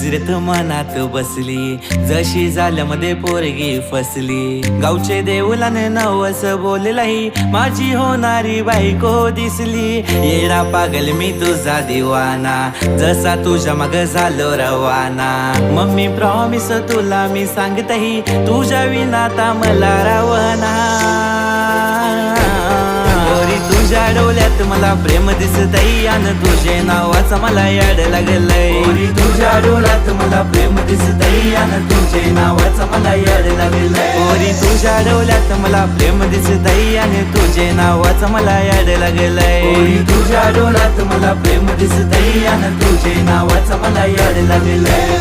नजरेत मनात बसली, जशी झाल्यामध्ये पोरगी फसली। गावचे देऊलाने नवस बोललाई, माझी होणारी बायको दिसली। येडा पागल मी तुझा दिवाना, जसा तुझ्या मग झालो रवाना। मम्मी प्रॉमिस तुला मी सांगतही, तुझ्या विनाता मला रावना। तुझ्या डोळ्यात मला प्रेम दिसतई, आणि तुझे नावाचं मला याड लागलंय। तुझ्या डोळ्यात मला प्रेम दिसतई, आणि तुझे नावाचं मला याड लागलंय। तुझ्या डोळ्यात मला प्रेम दिसतई, आणि तुझे नावाचं मला याड लागलंय। तुझ्या डोळ्यात मला प्रेम दिसतई, आणि तुझे नावाचं मला याड लागलंय।